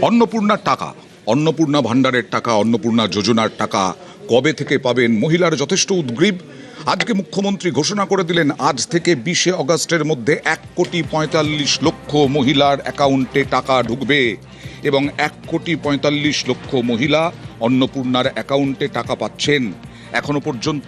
অন্নপূর্ণার টাকা, অন্নপূর্ণা ভাণ্ডারের টাকা, অন্নপূর্ণা যোজনার টাকা কবে থেকে পাবেন মহিলার যথেষ্ট উদ্গ্রীব। আজকে মুখ্যমন্ত্রী ঘোষণা করে দিলেন আজ থেকে 20 আগস্টের মধ্যে 1,45,00,000 মহিলার অ্যাকাউন্টে টাকা ঢুকবে এবং 1,45,00,000 মহিলা অন্নপূর্ণার অ্যাকাউন্টে টাকা পাচ্ছেন। এখনো পর্যন্ত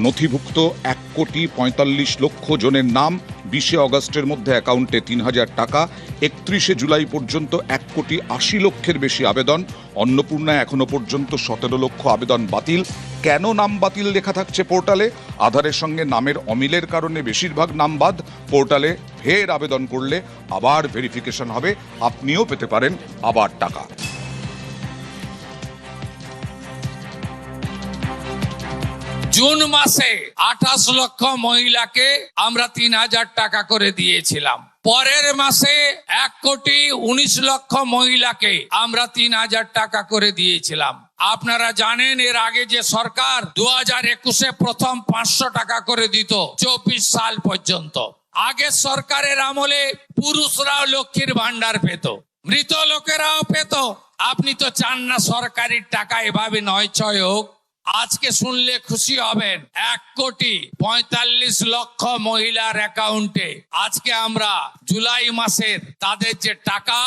নথিভুক্ত 1,45,00,000 জনের নাম। 20 আগস্টের মধ্যে অ্যাকাউন্টে 3,000 টাকা। 31 জুলাই পর্যন্ত 1,80,00,000-এর বেশি আবেদন। অন্নপূর্ণায় এখনো পর্যন্ত 17 লক্ষ আবেদন বাতিল। কেন নাম বাতিল লেখা থাকছে পোর্টালে? আধারের সঙ্গে নামের অমিলের কারণে বেশিরভাগ নাম বাদ। পোর্টালে ফের আবেদন করলে আবার ভেরিফিকেশন হবে, আপনিও পেতে পারেন আবার টাকা। জুন মাসে 28 লক্ষ মহিলাকে আমরা 3,000 টাকা করে দিয়েছিলাম। পরের মাসে 1,19,00,000 মহিলাকে আমরা 3,000 টাকা করে দিয়েছিলাম। আপনারা জানেন এর আগে যে সরকার 2021-এ প্রথম 500 টাকা করে দিত 24 সাল পর্যন্ত। আগের সরকারের আমলে পুরুষরাও লক্ষ্মীর ভান্ডার পেত, মৃত লোকেরাও পেত। আপনি তো চান না সরকারের টাকা এভাবে নয় ছয় হোক। আজকে শুনলে খুশি হবেন, 1,45,00,000 মহিলার অ্যাকাউন্টে আজকে আমরা জুলাই মাসের তাদের যে টাকা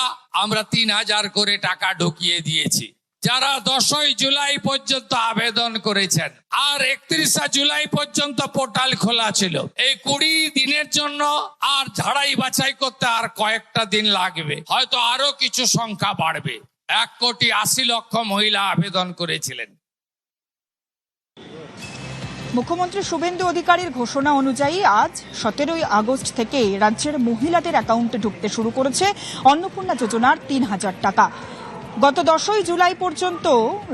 আমরা 3,000 করে টাকা ঢুকিয়ে দিয়েছি। যারা 10 জুলাই পর্যন্ত আবেদন করেছেন আর 31 জুলাই পর্যন্ত পোর্টাল খোলা ছিল, এই 20 দিনের জন্য আর ঝাড়াই বাছাই করতে আর কয়েকটা দিন লাগবে, হয়তো আরো কিছু সংখ্যা বাড়বে। 1,80,00,000 মহিলা আবেদন করেছিলেন। মুখ্যমন্ত্রী শুভেন্দু অধিকারীর ঘোষণা অনুযায়ী আজ 17 আগস্ট থেকে রাজ্যের মহিলাদের অ্যাকাউন্টে ঢুকতে শুরু করেছে অন্নপূর্ণা যোজনার 3,000 টাকা। গত 10 জুলাই পর্যন্ত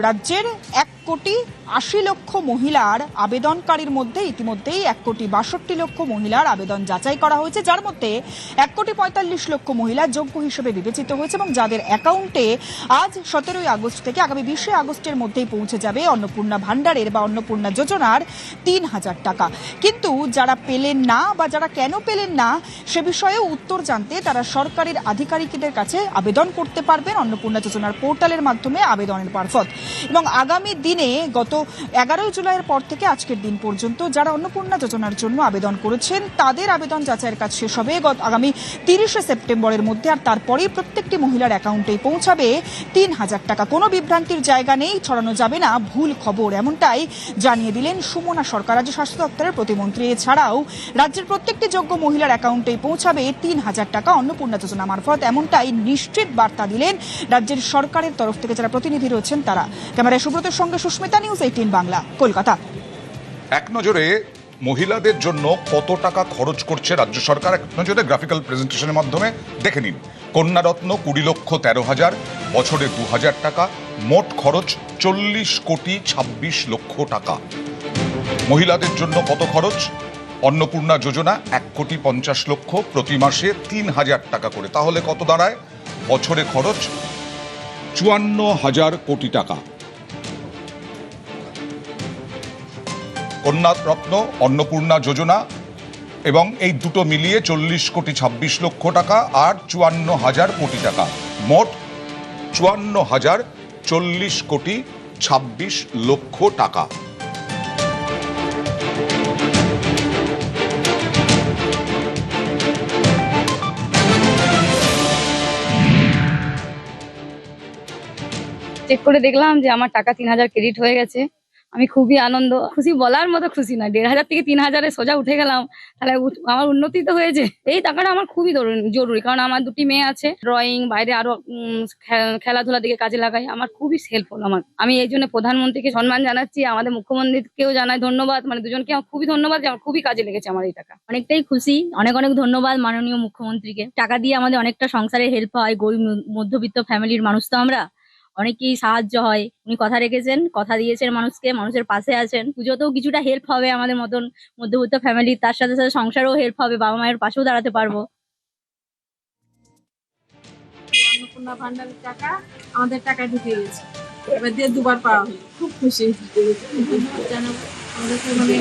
রাজ্যের 1,80,00,000 মহিলার আবেদনকারীর মধ্যে ইতিমধ্যেই 1,62,00,000 মহিলার আবেদন যাচাই করা হয়েছে, যার মধ্যে 1,45,00,000 মহিলা যোগ্য হিসেবে বিবেচিত হয়েছে এবং যাদের অ্যাকাউন্টে আজ 17 আগস্ট থেকে আগামী 20 আগস্টের মধ্যেই পৌঁছে যাবে অন্নপূর্ণা ভাণ্ডারের বা অন্নপূর্ণা যোজনার 3,000 টাকা। কিন্তু যারা পেলেন না বা যারা কেন পেলেন না সে বিষয়েও উত্তর জানতে তারা সরকারের আধিকারিকদের কাছে আবেদন করতে পারবেন অন্নপূর্ণা যোজনার পোর্টালের মাধ্যমে আবেদনের মারফত। এবং আগামী দিনে গত 11 জুলাইয়ের পর থেকে আজকের দিন পর্যন্ত যারা অন্নপূর্ণা যোজনার জন্য আবেদন করেছেন তাদের আবেদন যাচাইয়ের কাজ শেষ হবে আগামী 30 সেপ্টেম্বরের মধ্যে। আর তারপরেই প্রত্যেকটি মহিলার অ্যাকাউন্টেই পৌঁছাবে 3,000 টাকা। কোনো বিভ্রান্তির জায়গা নেই, ছড়ানো যাবে না ভুল খবর, এমনটাই জানিয়ে দিলেন সুমনা সরকার, রাজ্য স্বাস্থ্য দপ্তরের প্রতিমন্ত্রী। এছাড়াও রাজ্যের প্রত্যেকটি যোগ্য মহিলার অ্যাকাউন্টেই পৌঁছাবে 3,000 টাকা অন্নপূর্ণা যোজনা মারফত, এমনটাই নিশ্চিত বার্তা দিলেন রাজ্যের সরকারের তরফ থেকে যারা প্রতিনিধি রয়েছেন তারা। ক্যামেরায় সুব্রতের সঙ্গে সুস্মিতা, নিউজ 18 বাংলা, কলকাতা। এক নজরে মহিলাদের জন্য কত টাকা খরচ করছে রাজ্য সরকার এক নজরে গ্রাফিক্যাল প্রেজেন্টেশনের মাধ্যমে দেখে নিন। কন্যারত্ন 20,13,000, বছরে 2,000 টাকা, মোট খরচ 40,26,00,000 টাকা। মহিলাদের জন্য কত খরচ? অন্নপূর্ণা যোজনা 1,50,00,000, প্রতি মাসে 3,000 টাকা করে, তাহলে কত দাঁড়ায়? বছরে খরচ 54,000 কোটি টাকা। কন্যারত্ন, অন্নপূর্ণা যোজনা এবং এই দুটো মিলিয়ে 40,26,00,000 টাকা আর 54,000 কোটি টাকা, মোট 54,040,26,00,000 টাকা। চেক করে দেখলাম যে আমার টাকা 3,000 ক্রেডিট হয়ে গেছে। আমি খুবই আনন্দ, খুশি বলার মতো খুশি না। 1,500 থেকে 3,000-এ সোজা উঠে গেলাম, তাহলে আমার উন্নতি তো হয়েছে। এই টাকাটা আমার খুবই জরুরি, কারণ আমার 2টি মেয়ে আছে, ড্রয়িং বাইরে আরো খেলাধুলা দিকে কাজে লাগাই, আমার খুবই হেল্পফুল। আমি এই জন্য প্রধানমন্ত্রীকে সম্মান জানাচ্ছি, আমাদের মুখ্যমন্ত্রীকেও জানাই ধন্যবাদ, মানে দুজনকে আমার খুবই ধন্যবাদ যে আমার খুবই কাজে লেগেছে আমার এই টাকা। অনেকটাই খুশি, অনেক অনেক ধন্যবাদ মাননীয় মুখ্যমন্ত্রীকে। টাকা দিয়ে আমাদের অনেকটা সংসারে হেল্প হয়, গরিব মধ্যবিত্ত ফ্যামিলির মানুষ তো আমরা, অনেকেই সাহায্য হয়। উনি কথা রেখেছেন, কথা দিয়েছেন মানুষকে, মানুষের পাশে আছেন। পুজোতেও কিছুটা হেল্প হবে আমাদের মতন মধ্যবিত্ত ফ্যামিলি, তার সাথে সাথে সংসারেও হেল্প হবে, বাবা মায়ের পাশেও দাঁড়াতে পারবো। অন্নপূর্ণা ভান্ডারের টাকা আমাদের টাকায় ঢুকে গেছে, এবার দিয়ে দুবার পাওয়া হলো, খুব খুশি। ধন্যবাদ জানাবো আমাদেরকে, মানে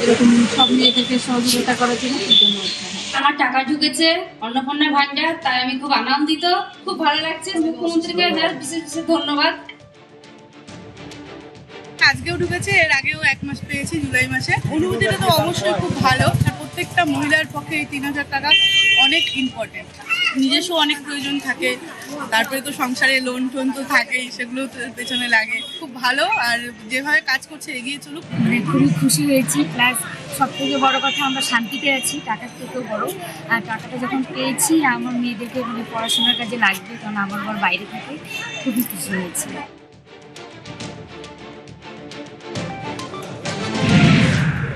এরকম সব মেয়েদেরকে সহযোগিতা করার জন্য ধন্যবাদ। আমার টাকা ঢুকেছে অন্নপূর্ণা ভান্ডার, তাই আমি খুব আনন্দিত, খুব ভালো লাগছে। মুখ্যমন্ত্রীকে বিশেষ বিশেষ ধন্যবাদ। আজকেও ঢুকেছে, এর আগেও 1 মাস পেয়েছি জুলাই মাসে। অনুভূতিটা তো অবশ্যই খুব ভালো। আর প্রত্যেকটা মহিলার পক্ষে এই 3000 টাকা অনেক ইম্পর্টেন্ট। নিজস্ব অনেক প্রয়োজন থাকে, তারপরে তো সংসারে লোন টোন তো থাকেই, সেগুলো তো পেছনে লাগে। খুব ভালো, আর যেভাবে কাজ করছে এগিয়ে চলুক। মানে খুবই খুশি হয়েছি, প্লাস সব থেকে বড় কথা আমরা শান্তিতে আছি, টাকার থেকেও বড়। আর টাকাটা যখন পেয়েছি আমার মেয়েদেরকে মানে পড়াশোনার কাজে লাগবে, কারণ আমার বাইরে থাকে, খুবই খুশি হয়েছি।